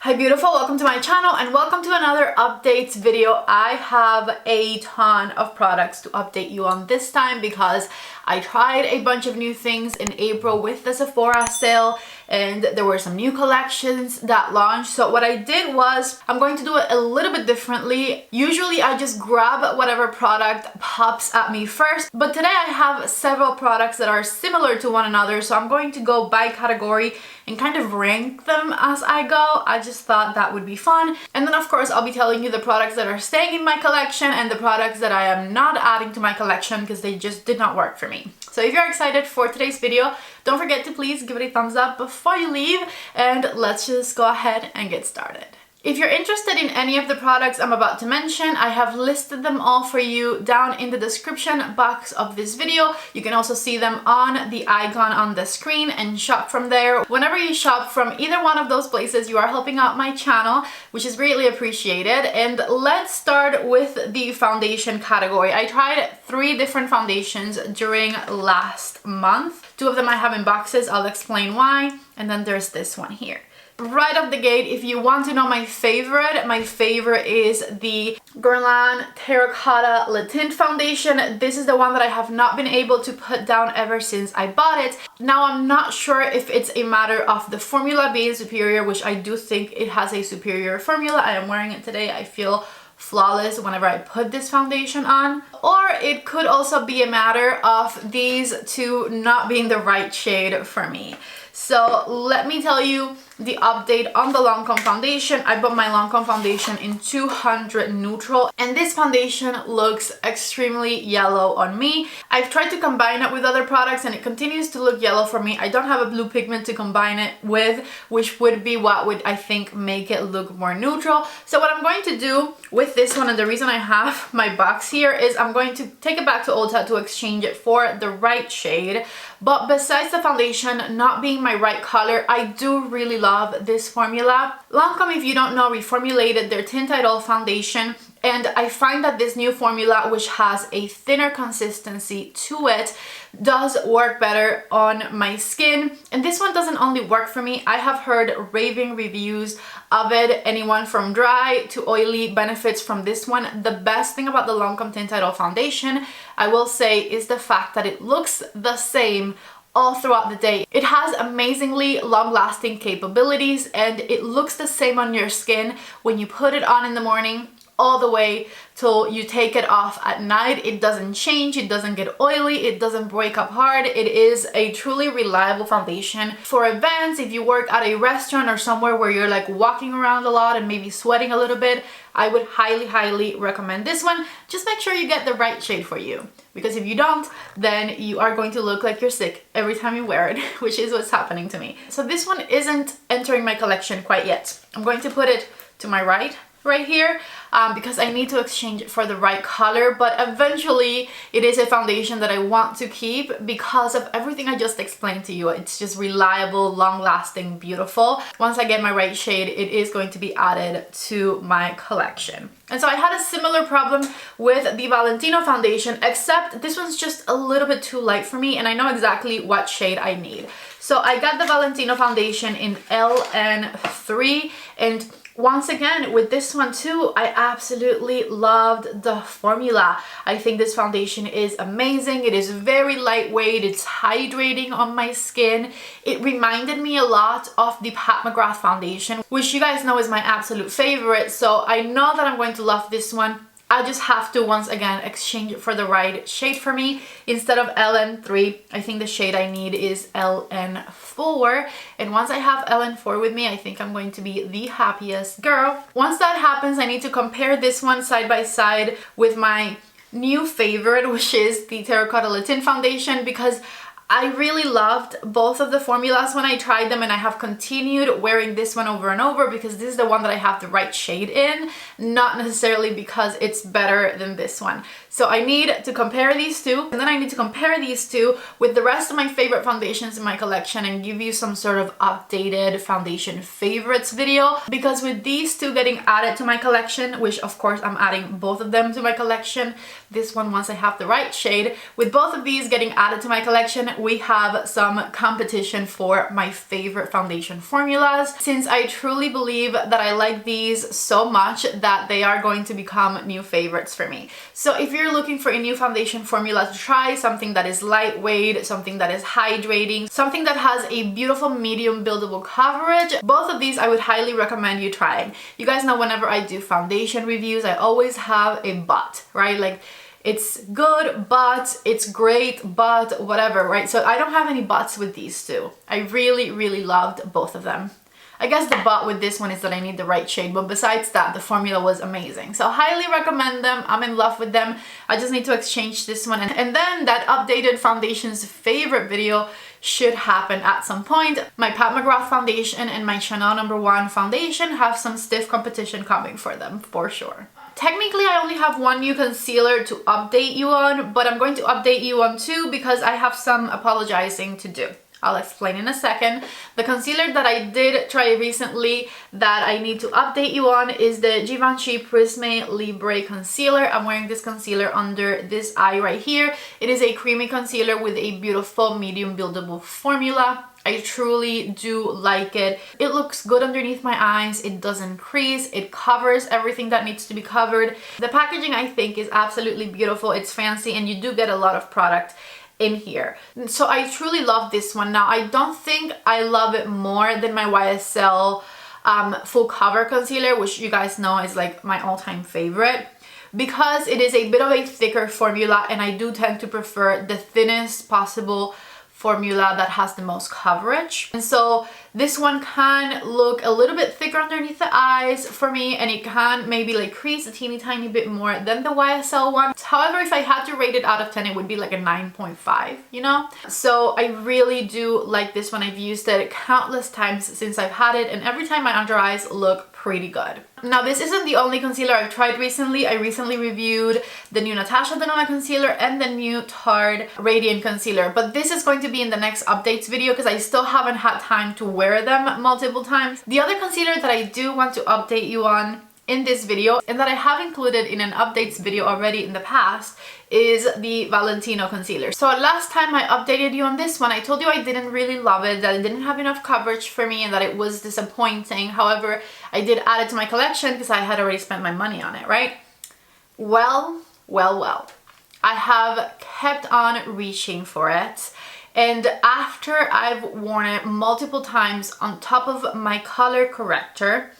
Hi beautiful, welcome to my channel and welcome to another updates video. I have a ton of products to update you on this time because I tried a bunch of new things in April with the Sephora sale and there were some new collections that launched. So what I did was I'm going to do it a little bit differently. Usually I just grab whatever product pops at me first, but today I have several products that are similar to one another, so I'm going to go by category and kind of rank them as I go. I just thought that would be fun. And then of course I'll be telling you the products that are staying in my collection and the products that I am not adding to my collection because they just did not work for me. So if you're excited for today's video, don't forget to please give it a thumbs up before you leave, and let's just go ahead and get started. If you're interested in any of the products I'm about to mention, I have listed them all for you down in the description box of this video. You can also see them on the icon on the screen and shop from there. Whenever you shop from either one of those places, you are helping out my channel, which is greatly appreciated. And let's start with the foundation category. I tried 3 different foundations during last month. 2 of them I have in boxes, I'll explain why. And then there's this one here. Right off the gate, if you want to know my favorite is the Guerlain Terracotta Le Tint Foundation. This is the one that I have not been able to put down ever since I bought it. Now, I'm not sure if it's a matter of the formula being superior, which I do think it has a superior formula. I am wearing it today. I feel flawless whenever I put this foundation on. Or it could also be a matter of these two not being the right shade for me. So let me tell you the update on the Lancome foundation. I bought my Lancome foundation in 200 neutral and this foundation looks extremely yellow on me. I've tried to combine it with other products and it continues to look yellow for me. I don't have a blue pigment to combine it with, which would be what would, I think, make it look more neutral. So what I'm going to do with this one, and the reason I have my box here, is I'm going to take it back to Ulta to exchange it for the right shade. But besides the foundation not being my right color, I do really love this formula. Lancome, if you don't know, reformulated their Untitled foundation, and I find that this new formula, which has a thinner consistency to it, does work better on my skin. And this one doesn't only work for me, I have heard raving reviews of it. Anyone from dry to oily benefits from this one. The best thing about the Lancome Untitled foundation, I will say, is the fact that it looks the same all throughout the day. It has amazingly long-lasting capabilities and it looks the same on your skin when you put it on in the morning all the way till you take it off at night. It doesn't change, it doesn't get oily, it doesn't break up hard. It is a truly reliable foundation for events. If you work at a restaurant or somewhere where you're like walking around a lot and maybe sweating a little bit, I would highly recommend this one. Just make sure you get the right shade for you, because if you don't, then you are going to look like you're sick every time you wear it, which is what's happening to me. So this one isn't entering my collection quite yet. I'm going to put it to my right here because I need to exchange it for the right color, but eventually it is a foundation that I want to keep because of everything I just explained to you. It's just reliable, long-lasting, beautiful. Once I get my right shade, it is going to be added to my collection. And so I had a similar problem with the Valentino foundation, except this one's just a little bit too light for me and I know exactly what shade I need. So I got the Valentino foundation in LN3, and once again, with this one too, I absolutely loved the formula. I think this foundation is amazing. It is very lightweight. It's hydrating on my skin. It reminded me a lot of the McGrath foundation, which you guys know is my absolute favorite. So I know that I'm going to love this one. I just have to, once again, exchange it for the right shade for me. Instead of LN3, I think the shade I need is LN4. And once I have LN4 with me, I think I'm going to be the happiest girl. Once that happens, I need to compare this one side by side with my new favorite, which is the Terracotta Le Tint foundation, because I really loved both of the formulas when I tried them, and I have continued wearing this one over and over because this is the one that I have the right shade in, not necessarily because it's better than this one. So I need to compare these two, and then I need to compare these two with the rest of my favorite foundations in my collection and give you some sort of updated foundation favorites video, because with these two getting added to my collection, which of course I'm adding both of them to my collection, this one once I have the right shade, with both of these getting added to my collection, we have some competition for my favorite foundation formulas, since I truly believe that I like these so much that they are going to become new favorites for me. So if you're looking for a new foundation formula to try, something that is lightweight, something that is hydrating, something that has a beautiful medium buildable coverage, both of these I would highly recommend you trying. You guys know whenever I do foundation reviews, I always have a but, right? Like, it's good, but it's great, but whatever, right? So I don't have any buts with these two. I really, really loved both of them. I guess the but with this one is that I need the right shade, but besides that, the formula was amazing. So highly recommend them. I'm in love with them. I just need to exchange this one. And then that updated foundations favorite video should happen at some point. My Pat McGrath foundation and my Chanel No. 1 foundation have some stiff competition coming for them, for sure. Technically, I only have one new concealer to update you on, but I'm going to update you on two because I have some apologizing to do. I'll explain in a second. The concealer that I did try recently that I need to update you on is the Givenchy Prisme Libre Concealer. I'm wearing this concealer under this eye right here. It is a creamy concealer with a beautiful medium buildable formula. I truly do like it. It looks good underneath my eyes. It doesn't crease. It covers everything that needs to be covered. The packaging, I think, is absolutely beautiful. It's fancy and you do get a lot of product in here. So I truly love this one. Now, I don't think I love it more than my YSL full cover concealer, which you guys know is like my all-time favorite, because it is a bit of a thicker formula and I do tend to prefer the thinnest possible formula that has the most coverage. And so this one can look a little bit thicker underneath the eyes for me, and it can maybe like crease a teeny tiny bit more than the YSL one. However, if I had to rate it out of 10, it would be like a 9.5, you know? So I really do like this one. I've used it countless times since I've had it, and every time my under eyes look pretty good. Now, this isn't the only concealer I've tried recently. I recently reviewed the new Natasha concealer and the new Tarte Radiant Concealer, but this is going to be in the next updates video because I still haven't had time to wear them multiple times. The other concealer that I do want to update you on in this video, and that I have included in an updates video already in the past, is the Valentino concealer. So last time I updated you on this one, I told you I didn't really love it, that it didn't have enough coverage for me and that it was disappointing. However, I did add it to my collection because I had already spent my money on it, right? Well. I have kept on reaching for it. And after I've worn it multiple times on top of my color corrector,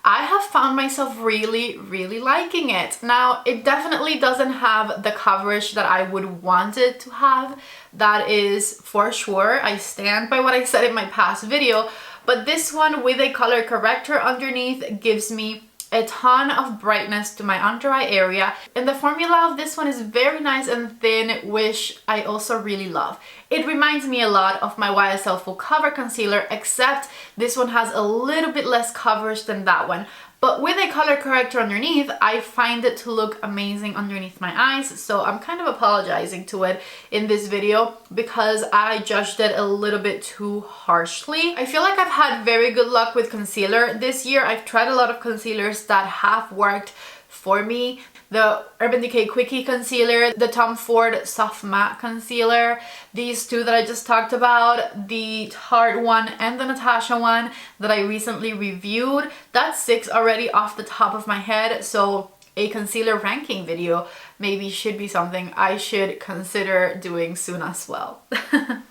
I have found myself really, really liking it. Now, it definitely doesn't have the coverage that I would want it to have. That is for sure. I stand by what I said in my past video. But this one with a color corrector underneath gives me a ton of brightness to my under eye area, and the formula of this one is very nice and thin, which I also really love. It reminds me a lot of my YSL full cover concealer, except this one has a little bit less coverage than that one. But with a color corrector underneath, I find it to look amazing underneath my eyes, so I'm kind of apologizing to it in this video because I judged it a little bit too harshly. I feel like I've had very good luck with concealer this year. I've tried a lot of concealers that have worked for me. The Urban Decay Quickie Concealer, the Tom Ford Soft Matte Concealer, these two that I just talked about, the Tarte one and the Natasha one that I recently reviewed. That's 6 already off the top of my head, so a concealer ranking video maybe should be something I should consider doing soon as well.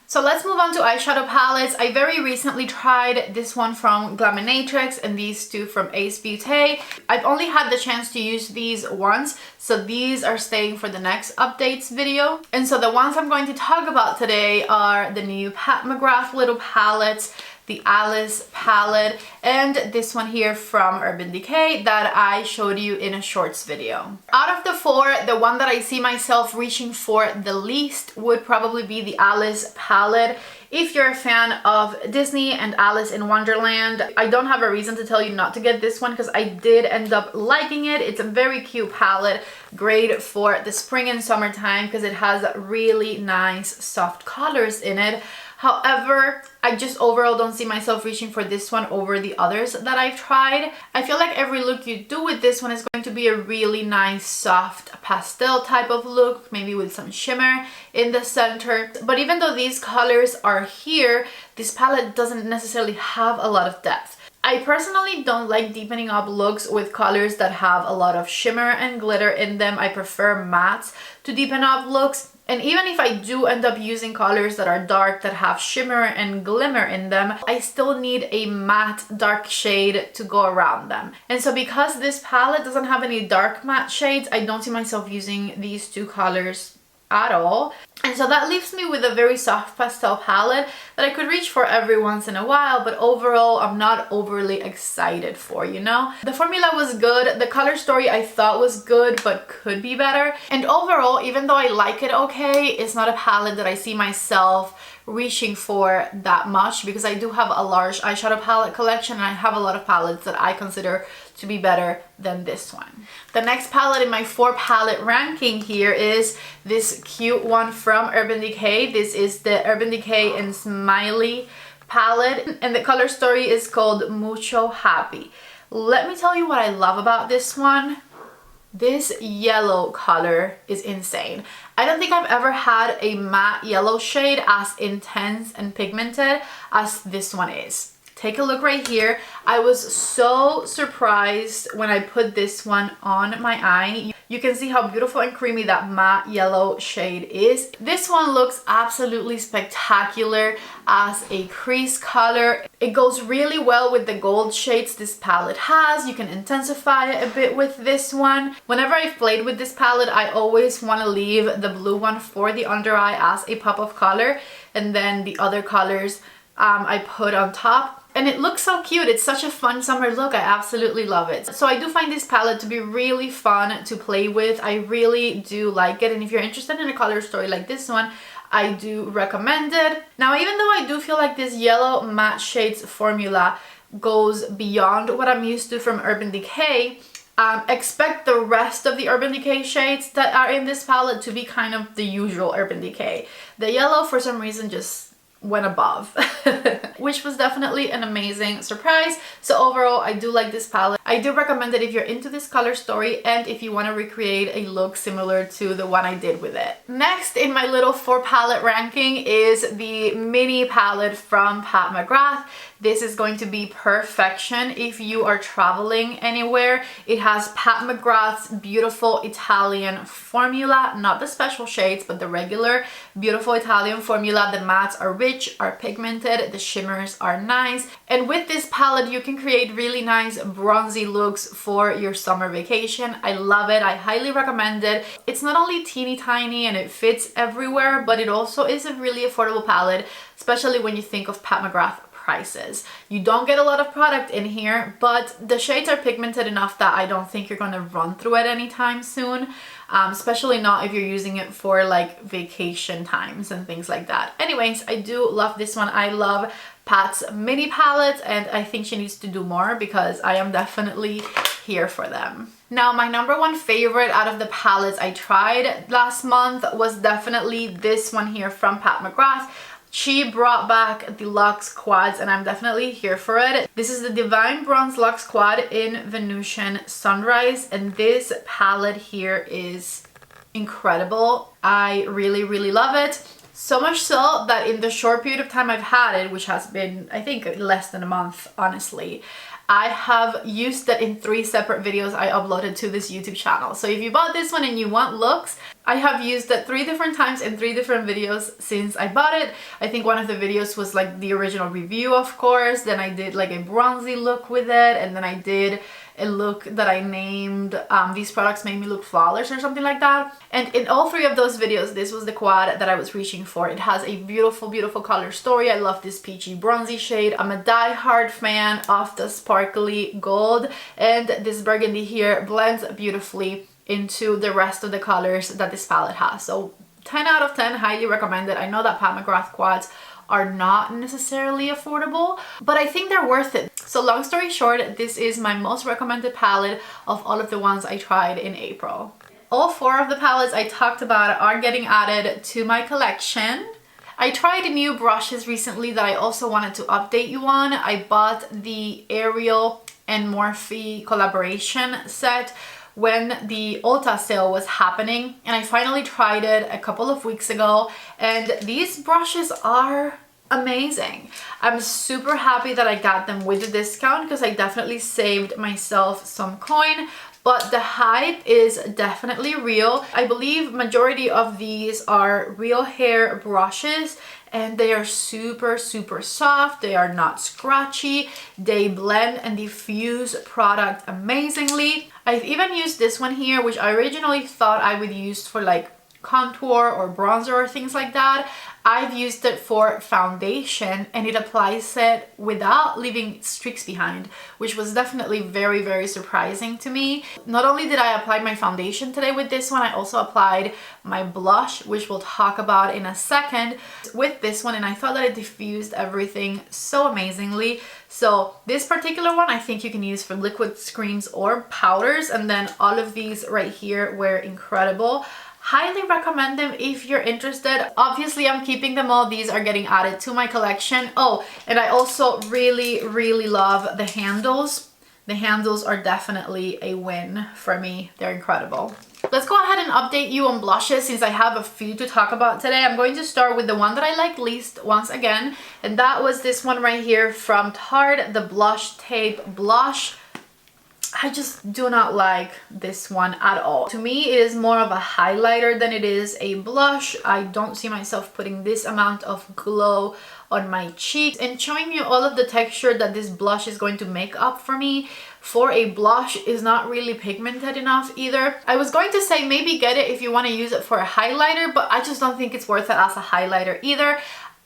So let's move on to eyeshadow palettes. I very recently tried this one from Glaminatrix and these two from Ace Beauté. I've only had the chance to use these once, so these are staying for the next updates video. And so the ones I'm going to talk about today are the new Pat McGrath little palettes, the Alice palette, and this one here from Urban Decay that I showed you in a shorts video. Out of the four, the one that I see myself reaching for the least would probably be the Alice palette. If you're a fan of Disney and Alice in Wonderland, I don't have a reason to tell you not to get this one because I did end up liking it. It's a very cute palette, great for the spring and summertime because it has really nice soft colors in it. However, I just overall don't see myself reaching for this one over the others that I've tried. I feel like every look you do with this one is going to be a really nice soft pastel type of look, maybe with some shimmer in the center. But even though these colors are here, this palette doesn't necessarily have a lot of depth. I personally don't like deepening up looks with colors that have a lot of shimmer and glitter in them. I prefer mattes to deepen up looks. And even if I do end up using colors that are dark, that have shimmer and glimmer in them, I still need a matte dark shade to go around them. And so because this palette doesn't have any dark matte shades, I don't see myself using these two colors at all. And so that leaves me with a very soft pastel palette that I could reach for every once in a while, but overall I'm not overly excited for, you know? The formula was good, the color story I thought was good but could be better, and overall, even though I like it okay, it's not a palette that I see myself reaching for that much, because I do have a large eyeshadow palette collection and I have a lot of palettes that I consider to be better than this one. The next palette in my 4 palette ranking here is this cute one from Urban Decay. This is the Urban Decay and Smiley palette, and the color story is called Mucho Happy. Let me tell you what I love about this one. This yellow color is insane. I don't think I've ever had a matte yellow shade as intense and pigmented as this one is. Take a look right here. I was so surprised when I put this one on my eye. You can see how beautiful and creamy that matte yellow shade is. This one looks absolutely spectacular as a crease color. It goes really well with the gold shades this palette has. You can intensify it a bit with this one. Whenever I've played with this palette, I always want to leave the blue one for the under eye as a pop of color, and then the other colors I put on top. And it looks so cute. It's such a fun summer look. I absolutely love it. So I do find this palette to be really fun to play with. I really do like it. And if you're interested in a color story like this one, I do recommend it. Now, even though I do feel like this yellow matte shades formula goes beyond what I'm used to from Urban Decay, expect the rest of the Urban Decay shades that are in this palette to be kind of the usual Urban Decay. The yellow, for some reason, just went above, which was definitely an amazing surprise. So overall, I do like this palette. I do recommend it if you're into this color story and if you want to recreate a look similar to the one I did with it. Next in my little 4 palette ranking is the mini palette from Pat McGrath. This is going to be Perfection if you are traveling anywhere. It has Pat McGrath's beautiful Italian formula, not the special shades, but the regular beautiful Italian formula. The mattes are rich, are pigmented, the shimmers are nice. And with this palette, you can create really nice bronzy looks for your summer vacation. I love it. I highly recommend it. It's not only teeny tiny and it fits everywhere, but it also is a really affordable palette, especially when you think of Pat McGrath prices. You don't get a lot of product in here, but the shades are pigmented enough that I don't think you're gonna run through it anytime soon, especially not if you're using it for like vacation times and things like that. Anyways, I do love this one. I love Pat's mini palettes and I think she needs to do more because I am definitely here for them. Now, my number 1 favorite out of the palettes I tried last month was definitely this one here from Pat McGrath. She brought back the Luxe Quads and I'm definitely here for it. This is the Divine Bronze Luxe Quad in Venusian Sunrise, and this palette here is incredible. I really, really love it. So much so that in the short period of time I've had it, which has been, I think, less than a month, honestly, I have used it in 3 separate videos I uploaded to this YouTube channel. So if you bought this one and you want looks, I have used it 3 different times in 3 different videos since I bought it. I think one of the videos was like the original review, of course. Then I did like a bronzy look with it, and then I did a look that I named These Products Made Me Look Flawless or something like that. And in all 3 of those videos, this was the quad that I was reaching for. It has a beautiful, beautiful color story. I love this peachy bronzy shade. I'm a die-hard fan of the sparkly gold, and this burgundy here blends beautifully into the rest of the colors that this palette has. So 10 out of 10, highly recommend it. I know that Pat McGrath quads are not necessarily affordable, but I think they're worth it. So long story short, this is my most recommended palette of all of the ones I tried in April. All 4 of the palettes I talked about are getting added to my collection. I tried new brushes recently that I also wanted to update you on. I bought the Ariel and Morphe collaboration set when the Ulta sale was happening, and I finally tried it a couple of weeks ago, and these brushes are amazing. I'm super happy that I got them with a discount because I definitely saved myself some coin, but the hype is definitely real. I believe majority of these are real hair brushes, and they are super soft. They are not scratchy. They blend and diffuse product amazingly. I've even used this one here, which I originally thought I would use for like contour or bronzer or things like that. I've used it for foundation, and it applies it without leaving streaks behind, which was definitely very surprising to me. Not only did I apply my foundation today with this one, I also applied my blush, which we'll talk about in a second, with this one, and I thought that it diffused everything so amazingly. So this particular one I think you can use for liquid creams or powders, and then all of these right here were incredible. Highly recommend them if you're interested. Obviously, I'm keeping them all. These are getting added to my collection. Oh, and I also really love the handles. The handles are definitely a win for me. They're incredible. Let's go ahead and update you on blushes since I have a few to talk about today. I'm going to start with the one that I like least once again, and that was this one right here from Tarte, the Blush Tape Blush. I just do not like this one at all. To me, it is more of a highlighter than it is a blush. I don't see myself putting this amount of glow on my cheeks, and showing you all of the texture that this blush is going to make up for me for a blush is not really pigmented enough either. I was going to say maybe get it if you want to use it for a highlighter, but I just don't think it's worth it as a highlighter either.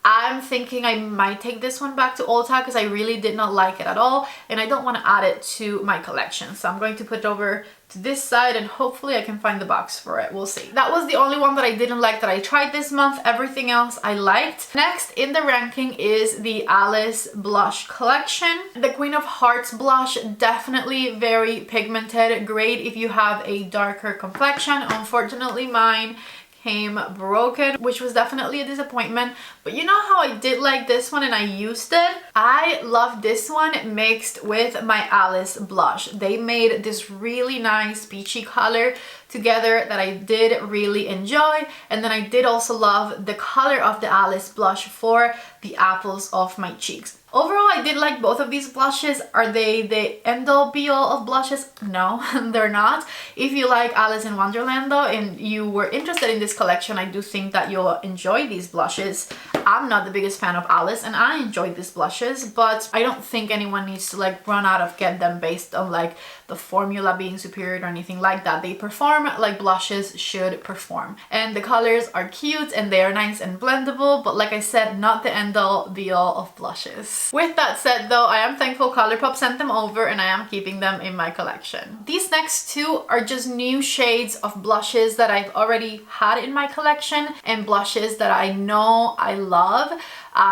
I'm thinking I might take this one back to Ulta because I really did not like it at all, and I don't want to add it to my collection. So I'm going to put it over to this side, and hopefully I can find the box for it. We'll see. That was the only one that I didn't like that I tried this month. Everything else I liked. Next in the ranking is the Alice Blush Collection. The Queen of Hearts blush, definitely very pigmented. Great if you have a darker complexion. Unfortunately, mine came broken, which was definitely a disappointment. But you know how I did like this one and I used it? I love this one mixed with my Alice blush. They made this really nice peachy color together that I did really enjoy, and then I did also love the color of the Alice blush for the apples of my cheeks. Overall, I did like both of these blushes. Are they the end-all be-all of blushes? No, they're not. If you like Alice in Wonderland though, and you were interested in this collection, I do think that you'll enjoy these blushes. I'm not the biggest fan of Alice, and I enjoyed these blushes, but I don't think anyone needs to like run out of get them based on like the formula being superior or anything like that. They perform like blushes should perform, and the colors are cute and they are nice and blendable, but like I said, not the end-all be-all of blushes. With that said though, I am thankful Colourpop sent them over, and I am keeping them in my collection. These next two are just new shades of blushes that I've already had in my collection, and blushes that I know I love.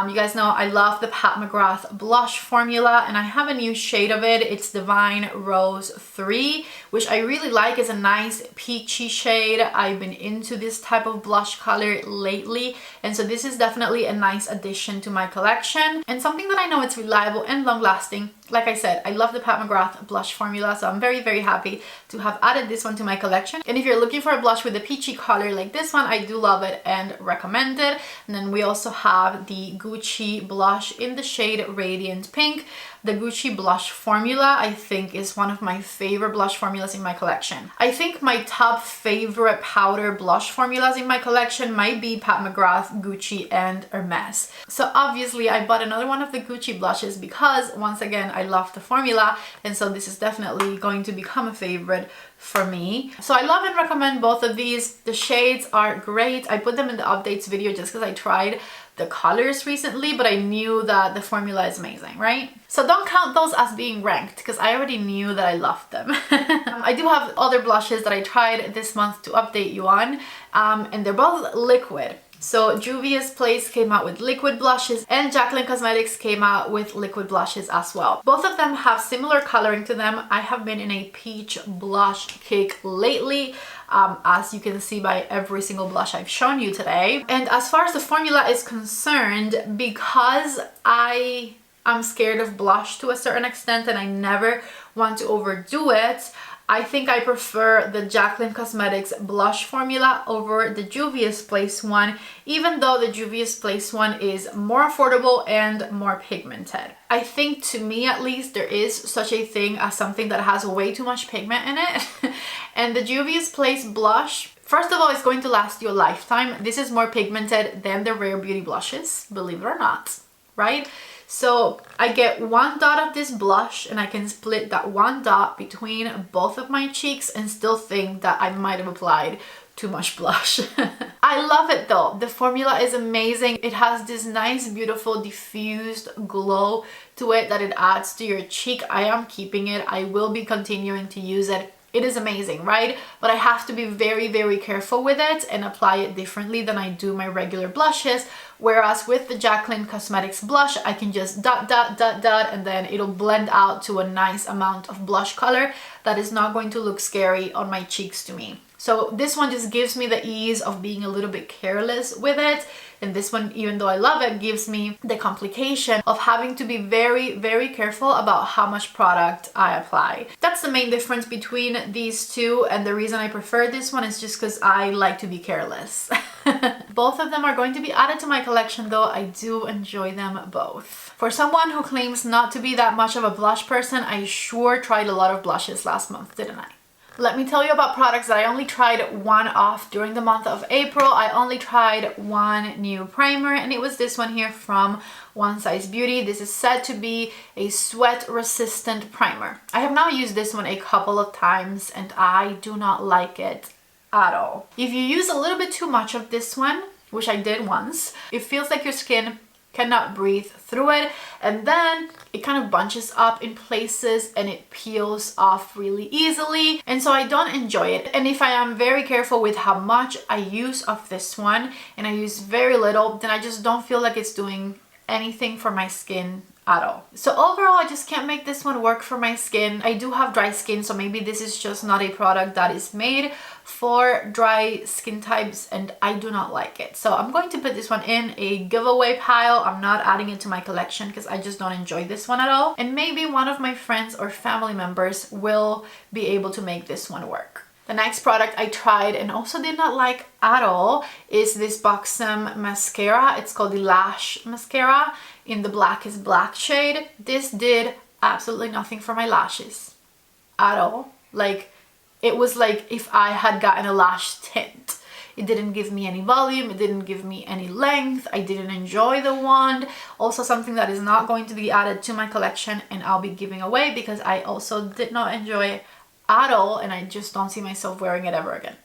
You guys know I love the Pat McGrath blush formula, and I have a new shade of it. It's Divine Rose 3, which I really like. It's a nice peachy shade. I've been into this type of blush color lately, and so this is definitely a nice addition to my collection, and something that I know it's reliable and long lasting. Like I said, I love the Pat McGrath blush formula, so I'm very happy to have added this one to my collection. And if you're looking for a blush with a peachy color like this one, I do love it and recommend it. And then we also have the Gucci blush in the shade Radiant Pink. The Gucci blush formula, I think, is one of my favorite blush formulas in my collection. I think my top favorite powder blush formulas in my collection might be Pat McGrath, Gucci, and Hermes. So obviously I bought another one of the Gucci blushes because, once again, I love the formula, and so this is definitely going to become a favorite for me. So I love and recommend both of these. The shades are great. I put them in the updates video just because I tried the colors recently, but I knew that the formula is amazing, right? So don't count those as being ranked because I already knew that I loved them. I do have other blushes that I tried this month to update you on, and they're both liquid. So Juvia's Place came out with liquid blushes and Jaclyn Cosmetics came out with liquid blushes as well. Both of them have similar coloring to them. I have been in a peach blush kick lately, as you can see by every single blush I've shown you today. And as far as the formula is concerned, because I'm scared of blush to a certain extent and I never want to overdo it, I think I prefer the Jaclyn Cosmetics blush formula over the Juvia's Place one, even though the Juvia's Place one is more affordable and more pigmented. I think, to me at least, there is such a thing as something that has way too much pigment in it. And the Juvia's Place blush, first of all, it's going to last you a lifetime. This is more pigmented than the Rare Beauty blushes, believe it or not, right? So I get one dot of this blush and I can split that one dot between both of my cheeks and still think that I might have applied too much blush. I love it though. The formula is amazing. It has this nice, beautiful, diffused glow to it that it adds to your cheek. I am keeping it. I will be continuing to use it. It is amazing, right? But I have to be very, very careful with it and apply it differently than I do my regular blushes. Whereas with the Jaclyn Cosmetics blush, I can just dot, dot, dot, dot, and then it'll blend out to a nice amount of blush color that is not going to look scary on my cheeks to me. So this one just gives me the ease of being a little bit careless with it. And this one, even though I love it, gives me the complication of having to be very, very careful about how much product I apply. That's the main difference between these two, and the reason I prefer this one is just because I like to be careless. Both of them are going to be added to my collection though. I do enjoy them both. For someone who claims not to be that much of a blush person, I sure tried a lot of blushes last month, didn't I? Let me tell you about products that I only tried one off during the month of April. I only tried one new primer, and it was this one here from One Size Beauty. This is said to be a sweat resistant primer. I have now used this one a couple of times and I do not like it at all. If you use a little bit too much of this one, which I did once, it feels like your skin cannot breathe through it, and then it kind of bunches up in places and it peels off really easily, and so I don't enjoy it. And if I am very careful with how much I use of this one and I use very little, then I just don't feel like it's doing anything for my skin at all. So overall, I just can't make this one work for my skin. I do have dry skin, so maybe this is just not a product that is made for dry skin types, and I do not like it. So I'm going to put this one in a giveaway pile. I'm not adding it to my collection because I just don't enjoy this one at all. And maybe one of my friends or family members will be able to make this one work. The next product I tried and also did not like at all is this Buxom mascara. It's called the Lash Mascara in the Black is Black shade. This did absolutely nothing for my lashes at all. Like, it was like if I had gotten a lash tint. It didn't give me any volume, it didn't give me any length, I didn't enjoy the wand. Also something that is not going to be added to my collection and I'll be giving away because I also did not enjoy it at all, and I just don't see myself wearing it ever again.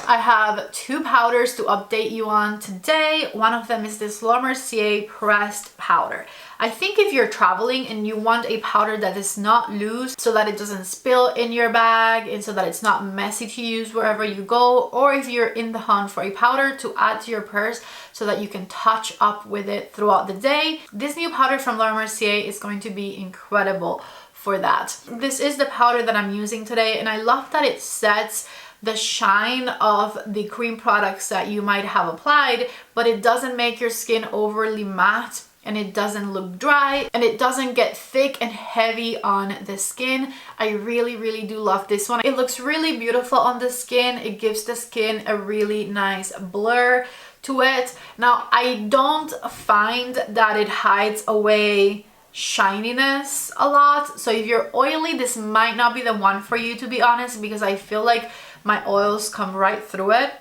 I have two powders to update you on today. One of them is this Laura Mercier pressed powder. I think if you're traveling and you want a powder that is not loose so that it doesn't spill in your bag and so that it's not messy to use wherever you go, or if you're in the hunt for a powder to add to your purse so that you can touch up with it throughout the day, this new powder from Laura Mercier is going to be incredible for that. This is the powder that I'm using today, and I love that it sets the shine of the cream products that you might have applied, but it doesn't make your skin overly matte, and it doesn't look dry, and it doesn't get thick and heavy on the skin. I really, really do love this one. It looks really beautiful on the skin. It gives the skin a really nice blur to it. Now, I don't find that it hides away shininess a lot, so if you're oily, this might not be the one for you, to be honest, because I feel like my oils come right through it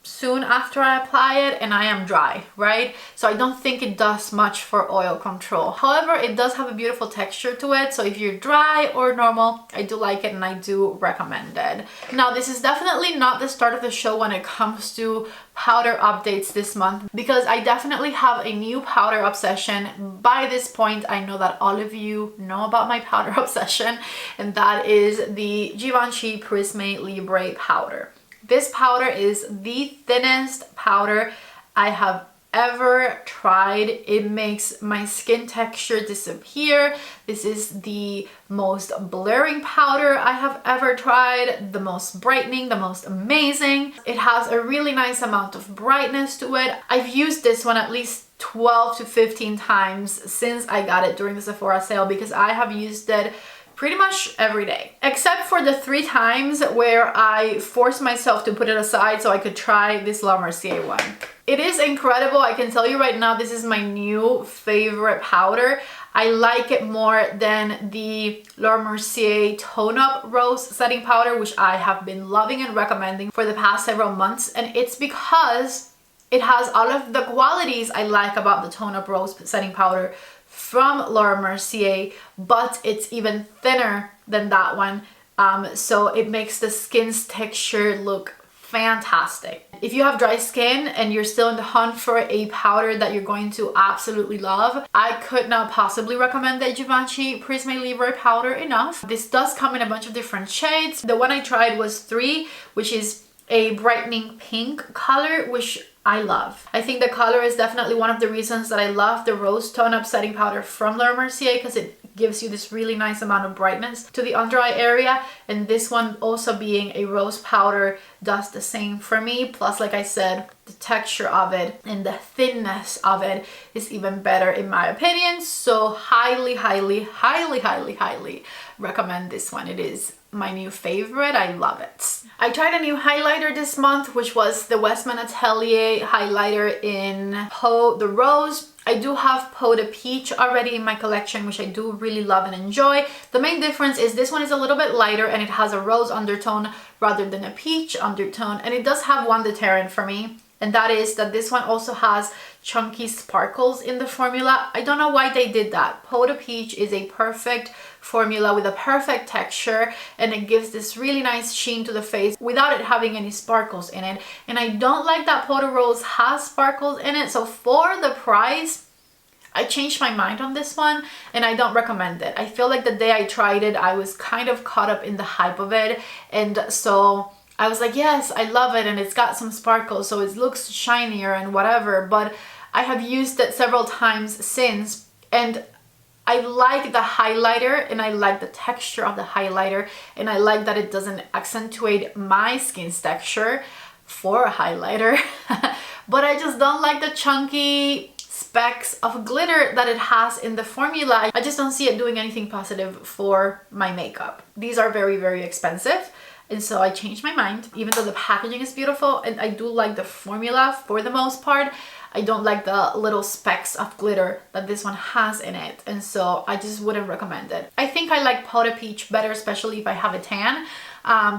soon after I apply it, and I am dry, right? So I don't think it does much for oil control. However, it does have a beautiful texture to it, so if you're dry or normal, I do like it and I do recommend it. Now, this is definitely not the start of the show when it comes to powder updates this month, because I definitely have a new powder obsession. By this point, I know that all of you know about my powder obsession, and that is the Givenchy Prisme Libre powder. This powder is the thinnest powder I have ever tried. It makes my skin texture disappear. This is the most blurring powder I have ever tried, the most brightening, the most amazing. It has a really nice amount of brightness to it. I've used this one at least 12 to 15 times since I got it during the Sephora sale, because I have used it pretty much every day, except for the 3 times where I forced myself to put it aside so I could try this La Mercier one. It is incredible. I can tell you right now, this is my new favorite powder. I like it more than the La Mercier Tone Up Rose Setting Powder, which I have been loving and recommending for the past several months. And it's because it has all of the qualities I like about the Tone Up Rose Setting Powder from Laura Mercier, but it's even thinner than that one. So it makes the skin's texture look fantastic. If you have dry skin and you're still in the hunt for a powder that you're going to absolutely love, I could not possibly recommend the Givenchy Prisme Libre powder enough. This does come in a bunch of different shades. The one I tried was 3, which is a brightening pink color, which I love. I think the color is definitely one of the reasons that I love the Rose Tone Up Setting Powder from Laura Mercier, because it gives you this really nice amount of brightness to the under eye area, and this one also being a rose powder does the same for me. Plus, like I said, the texture of it and the thinness of it is even better in my opinion. So highly recommend this one. It is my new favorite. I love it. I tried a new highlighter this month, which was the Westman Atelier highlighter in Peau de Rose. I do have Peau de Peach already in my collection, which I do really love and enjoy. The main difference is this one is a little bit lighter and it has a rose undertone rather than a peach undertone. And it does have one deterrent for me, and that is that this one also has chunky sparkles in the formula. I don't know why they did that. Peau de Peach is a perfect formula with a perfect texture, and it gives this really nice sheen to the face without it having any sparkles in it. And I don't like that Peau de Rose has sparkles in it. So for the price, I changed my mind on this one and I don't recommend it. I feel like the day I tried it, I was kind of caught up in the hype of it, and so I was like, yes, I love it and it's got some sparkles, so it looks shinier and whatever. But I have used it several times since, and I like the highlighter and I like the texture of the highlighter, and I like that it doesn't accentuate my skin's texture for a highlighter. But I just don't like the chunky specks of glitter that it has in the formula. I just don't see it doing anything positive for my makeup. These are very expensive. And so I changed my mind. Even though the packaging is beautiful and I do like the formula for the most part, I don't like the little specks of glitter that this one has in it. And so I just wouldn't recommend it. I think I like Peau de Peach better, especially if I have a tan,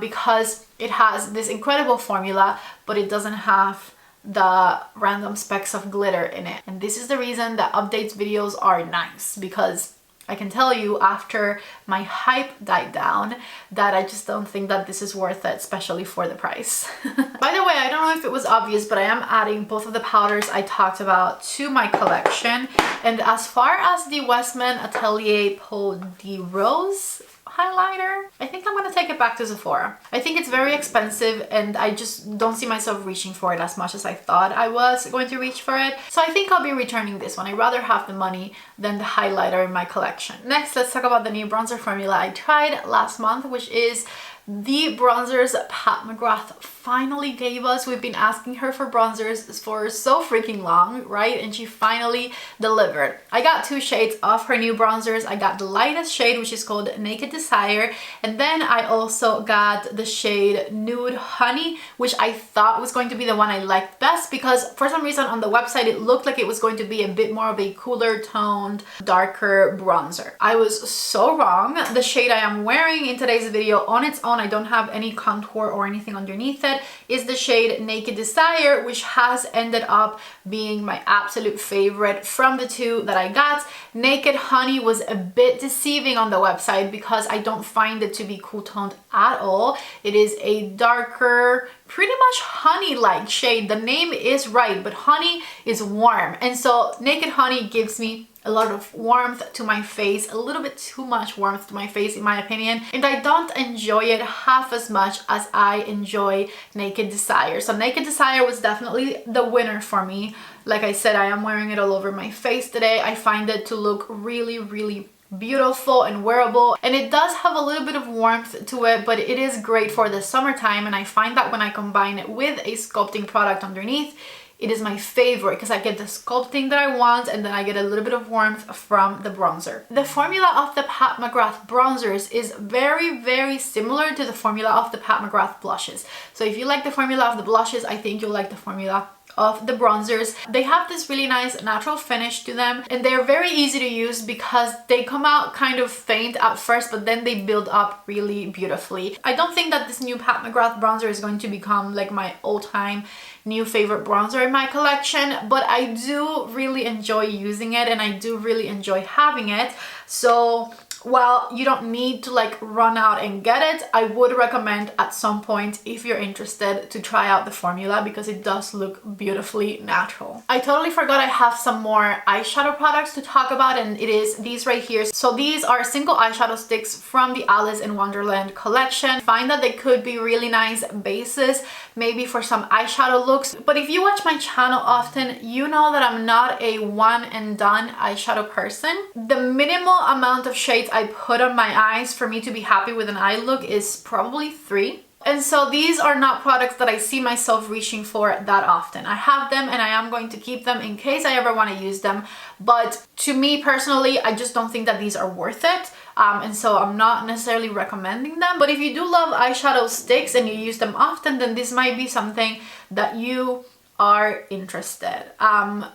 because it has this incredible formula, but it doesn't have the random specks of glitter in it. And this is the reason that updates videos are nice, because I can tell you after my hype died down that I just don't think that this is worth it, especially for the price. By the way, I don't know if it was obvious, but I am adding both of the powders I talked about to my collection. And as far as the Westman Atelier Peau de Rose highlighter, I think I'm gonna take it back to Sephora. I think it's very expensive and I just don't see myself reaching for it as much as I thought I was going to reach for it. So I think I'll be returning this one. I'd rather have the money than the highlighter in my collection. Next, let's talk about the new bronzer formula I tried last month, which is the bronzers Pat McGrath finally gave us. We've been asking her for bronzers for so freaking long, right? And she finally delivered. I got 2 shades of her new bronzers. I got the lightest shade, which is called Naked Desire, and then I also got the shade Nude Honey, which I thought was going to be the one I liked best, because for some reason on the website it looked like it was going to be a bit more of a cooler toned, darker bronzer. I was so wrong. The shade I am wearing in today's video on its own, I don't have any contour or anything underneath it, is the shade Naked Desire, which has ended up being my absolute favorite from the 2 that I got. Naked Honey was a bit deceiving on the website because I don't find it to be cool toned at all. It is a darker, pretty much honey-like shade. The name is right, but honey is warm, and so Naked Honey gives me a lot of warmth to my face, a little bit too much warmth to my face in my opinion, and I don't enjoy it half as much as I enjoy Naked Desire. So Naked Desire was definitely the winner for me. Like I said, I am wearing it all over my face today. I find it to look really, really beautiful and wearable, and it does have a little bit of warmth to it, but it is great for the summertime, and I find that when I combine it with a sculpting product underneath, it is my favorite because I get the sculpting that I want and then I get a little bit of warmth from the bronzer. The formula of the Pat McGrath bronzers is very, very similar to the formula of the Pat McGrath blushes. So if you like the formula of the blushes, I think you'll like the formula of the bronzers. They have this really nice natural finish to them, and they're very easy to use because they come out kind of faint at first, but then they build up really beautifully. I don't think that this new Pat McGrath bronzer is going to become like my all-time new favorite bronzer in my collection, but I do really enjoy using it and I do really enjoy having it. So while you don't need to like run out and get it, I would recommend at some point, if you're interested, to try out the formula because it does look beautifully natural. I totally forgot I have some more eyeshadow products to talk about, and it is these right here. So these are single eyeshadow sticks from the Alice in Wonderland collection. I find that they could be really nice bases, maybe for some eyeshadow looks. But if you watch my channel often, you know that I'm not a one and done eyeshadow person. The minimal amount of shades I put on my eyes for me to be happy with an eye look is probably 3. And so these are not products that I see myself reaching for that often. I have them and I am going to keep them in case I ever want to use them. But to me personally, I just don't think that these are worth it. And so I'm not necessarily recommending them. But if you do love eyeshadow sticks and you use them often, then this might be something that you are interested.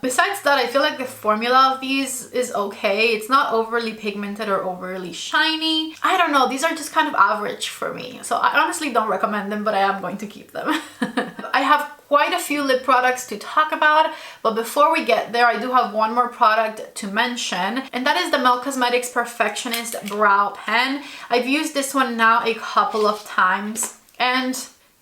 Besides that, I feel like the formula of these is okay. It's not overly pigmented or overly shiny. I don't know, these are just kind of average for me. So I honestly don't recommend them, but I am going to keep them. I have quite a few lip products to talk about, but before we get there, I do have one more product to mention, and that is the MAC Cosmetics Perfectionist Brow Pen. I've used this one now a couple of times, and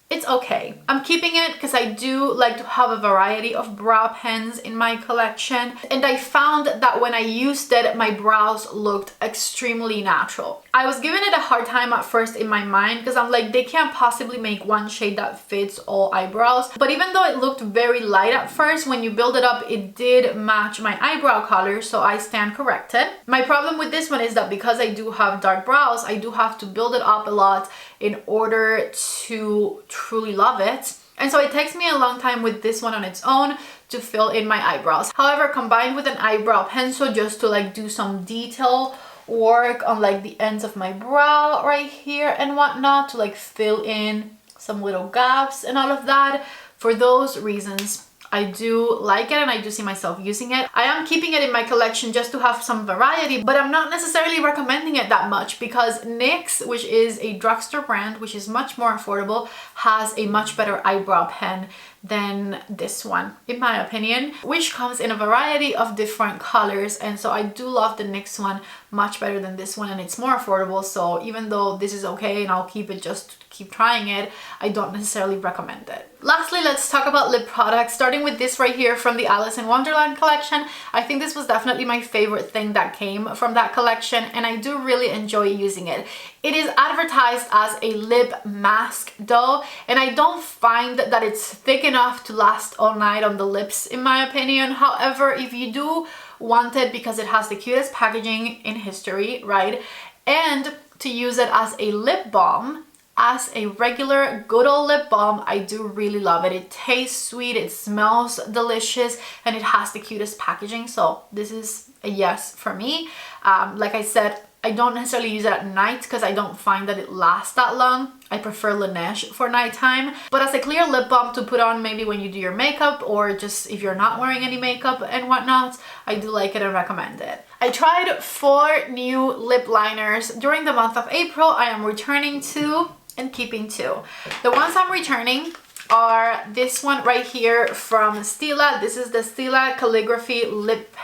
it's okay. I'm keeping it because I do like to have a variety of brow pens in my collection, and I found that when I used it, my brows looked extremely natural. I was giving it a hard time at first in my mind because I'm like, they can't possibly make one shade that fits all eyebrows. But even though it looked very light at first, when you build it up, it did match my eyebrow color, so I stand corrected. My problem with this one is that because I do have dark brows, I do have to build it up a lot in order to truly love it. And so it takes me a long time with this one on its own to fill in my eyebrows. However, combined with an eyebrow pencil just to like do some detail work on like the ends of my brow right here and whatnot, to like fill in some little gaps and all of that, for those reasons I do like it and I do see myself using it. I am keeping it in my collection just to have some variety, but I'm not necessarily recommending it that much because NYX, which is a drugstore brand, which is much more affordable, has a much better eyebrow pen than this one, in my opinion, which comes in a variety of different colors. And so I do love the NYX one much better than this one, and it's more affordable. So even though this is okay and I'll keep it just to keep trying it, I don't necessarily recommend it. Lastly, let's talk about lip products, starting with this right here from the Alice in Wonderland collection. I think this was definitely my favorite thing that came from that collection, and I do really enjoy using it. It is advertised as a lip mask though, and I don't find that it's thick enough to last all night on the lips, in my opinion. However, if you do want it because it has the cutest packaging in history, right, and to use it as a lip balm, as a regular good old lip balm, I do really love it. It tastes sweet, it smells delicious, and it has the cutest packaging. So this is a yes for me. Like I said, I don't necessarily use it at night because I don't find that it lasts that long. I prefer Laneige for nighttime. But as a clear lip balm to put on maybe when you do your makeup, or just if you're not wearing any makeup and whatnot, I do like it and recommend it. I tried 4 new lip liners during the month of April. I am returning 2 and keeping 2. The ones I'm returning are this one right here from Stila. This is the Stila Calligraphy Lip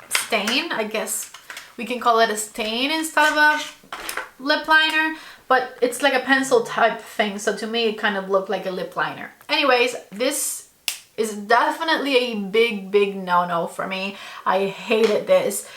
Stain. I guess we can call it a stain instead of a lip liner, but it's like a pencil type thing, so to me it kind of looked like a lip liner. Anyways, this is definitely a big no-no for me. I hated this.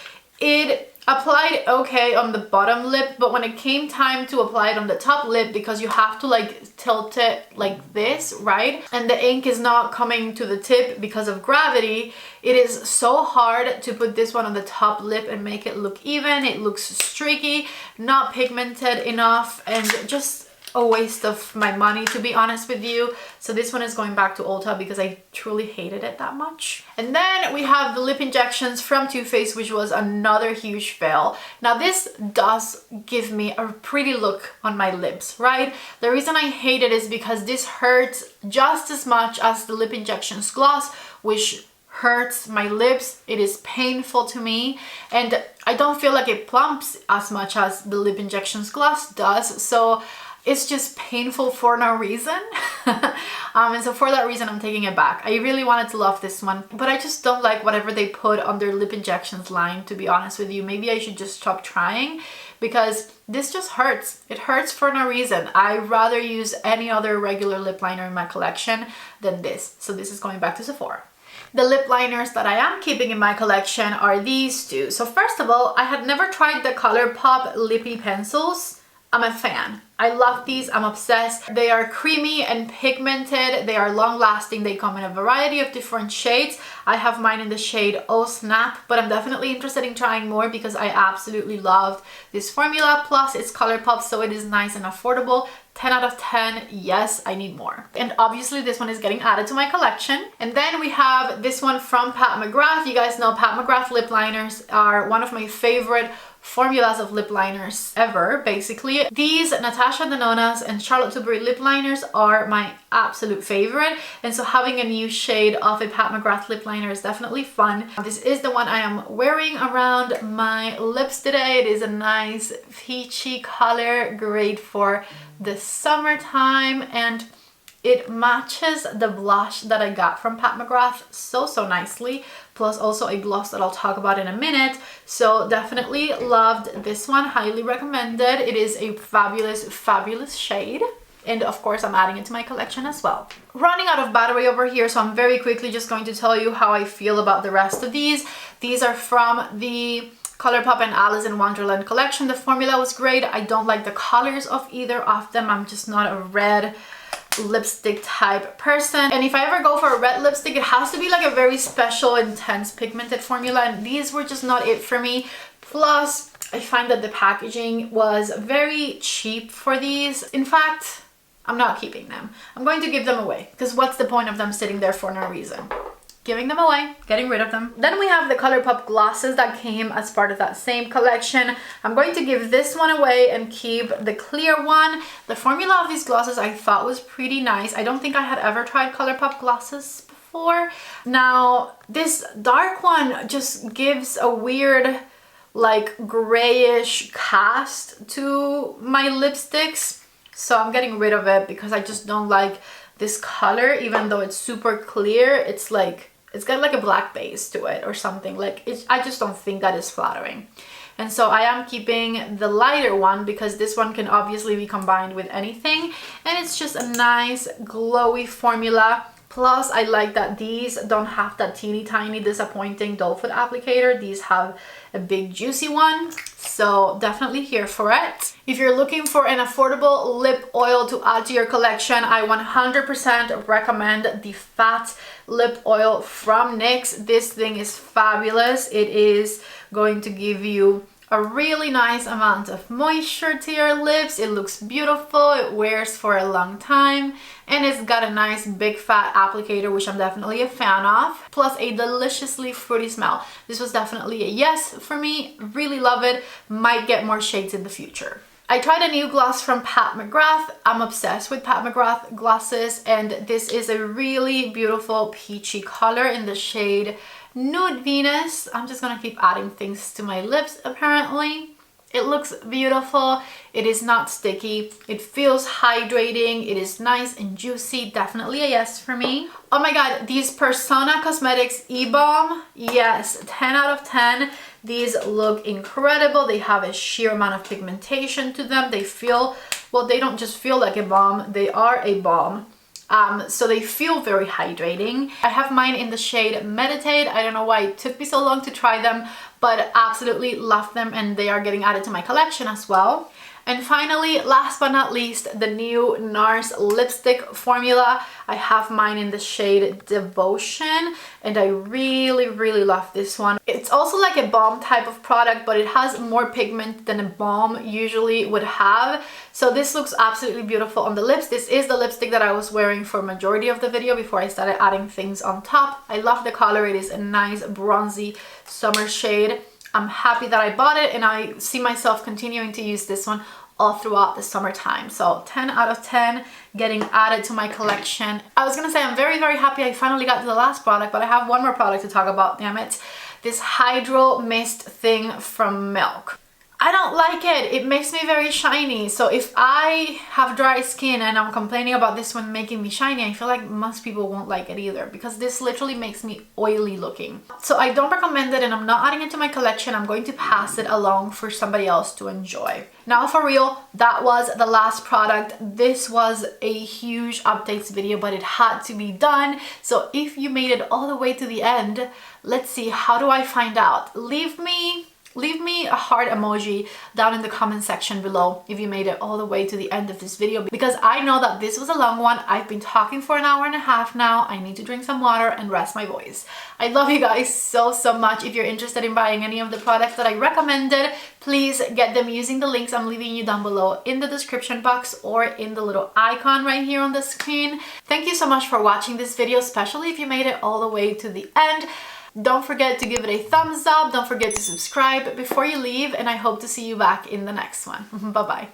It applied okay on the bottom lip, but when it came time to apply it on the top lip, because you have to like tilt it like this, right? And the ink is not coming to the tip because of gravity, it is so hard to put this one on the top lip and make it look even. It looks streaky, not pigmented enough, and just a waste of my money, to be honest with you. So this one is going back to Ulta because I truly hated it that much. And then we have the lip injections from Too Faced, which was another huge fail. Now this does give me a pretty look on my lips, right? The reason I hate it is because this hurts just as much as the lip injections gloss, which hurts my lips. It is painful to me, and I don't feel like it plumps as much as the lip injections gloss does. So it's just painful for no reason. And so for that reason, I'm taking it back. I really wanted to love this one, but I just don't like whatever they put on their lip injections line, to be honest with you. Maybe I should just stop trying, because this just hurts. It hurts for no reason. I'd rather use any other regular lip liner in my collection than this. So this is going back to Sephora. The lip liners that I am keeping in my collection are these two. So first of all, I had never tried the Colourpop lippy pencils. I'm a fan. I love these. I'm obsessed. They are creamy and pigmented. They are long lasting. They come in a variety of different shades. I have mine in the shade Oh Snap, but I'm definitely interested in trying more because I absolutely loved this formula. Plus it's Colourpop, so it is nice and affordable. 10 out of 10, yes, I need more. And obviously this one is getting added to my collection. And then we have this one from Pat McGrath. You guys know Pat McGrath lip liners are one of my favorite formulas of lip liners ever, basically. These Natasha Denona's and Charlotte Tilbury lip liners are my absolute favorite, and so having a new shade of a Pat McGrath lip liner is definitely fun. This is the one I am wearing around my lips today. It is a nice peachy color, great for the summertime, and it matches the blush that I got from Pat McGrath so nicely, plus also a gloss that I'll talk about in a minute. So definitely loved this one, highly recommended. It is a fabulous shade, and of course I'm adding it to my collection as well. Running out of battery over here, so I'm very quickly just going to tell you how I feel about the rest of these. These are from the Colourpop and Alice in Wonderland collection. The formula was great. I don't like the colors of either of them. I'm just not a red lipstick type person, and if I ever go for a red lipstick, it has to be like a very special, intense pigmented formula, and these were just not it for me. Plus I find that the packaging was very cheap for these. In fact, I'm not keeping them. I'm going to give them away, because what's the point of them sitting there for no reason? Giving them away, getting rid of them. Then we have the Colourpop glosses that came as part of that same collection. I'm going to give this one away and keep the clear one. The formula of these glosses I thought was pretty nice. I don't think I had ever tried Colourpop glosses before. Now, this dark one just gives a weird, like, grayish cast to my lipsticks. So I'm getting rid of it because I just don't like this color, even though it's super clear. It's like, it's got like a black base to it or something. Like, I just don't think that is flattering. And so I am keeping the lighter one because this one can obviously be combined with anything. And it's just a nice glowy formula. Plus I like that these don't have that teeny tiny disappointing doe foot applicator. These have a big juicy one. So definitely here for it. If you're looking for an affordable lip oil to add to your collection, I 100% recommend the Fat Lip Oil from NYX. This thing is fabulous. It is going to give you a really nice amount of moisture to your lips. It looks beautiful, it wears for a long time, and it's got a nice big fat applicator, which I'm definitely a fan of, plus a deliciously fruity smell. This was definitely a yes for me. Really love it. Might get more shades in the future. I tried a new gloss from Pat McGrath. I'm obsessed with Pat McGrath glosses, and this is a really beautiful peachy color in the shade Nude Venus. I'm just gonna keep adding things to my lips apparently. It looks beautiful. It is not sticky. It feels hydrating. It is nice and juicy. Definitely a yes for me. Oh my god, these Persona Cosmetics E-Balm. Yes, 10 out of 10. These look incredible. They have a sheer amount of pigmentation to them. They feel, well, they don't just feel like a balm. They are a balm. So they feel very hydrating. I have mine in the shade Meditate. I don't know why it took me so long to try them, but absolutely love them, and they are getting added to my collection as well. And finally, last but not least, the new Nars lipstick formula. I have mine in the shade Devotion, and I really, really love this one. It's also like a balm type of product, but it has more pigment than a balm usually would have. So this looks absolutely beautiful on the lips. This is the lipstick that I was wearing for majority of the video before I started adding things on top. I love the color. It is a nice bronzy summer shade. I'm happy that I bought it, and I see myself continuing to use this one all throughout the summertime. So 10 out of 10 getting added to my collection. I was gonna say I'm very, very happy I finally got to the last product, but I have one more product to talk about, damn it. This Hydro Mist thing from Milk. I don't like it. It makes me very shiny. So if I have dry skin and I'm complaining about this one making me shiny, I feel like most people won't like it either, because this literally makes me oily looking. So I don't recommend it, and I'm not adding it to my collection. I'm going to pass it along for somebody else to enjoy. Now for real, that was the last product. This was a huge updates video, but it had to be done. So if you made it all the way to the end, let's see, how do I find out? Leave me a heart emoji down in the comment section below if you made it all the way to the end of this video, because I know that this was a long one. I've been talking for an hour and a half now. I need to drink some water and rest my voice. I love you guys so, so much. If you're interested in buying any of the products that I recommended, please get them using the links I'm leaving you down below in the description box or in the little icon right here on the screen. Thank you so much for watching this video, especially if you made it all the way to the end. Don't forget to give it a thumbs up. Don't forget to subscribe before you leave, and I hope to see you back in the next one. Bye-bye.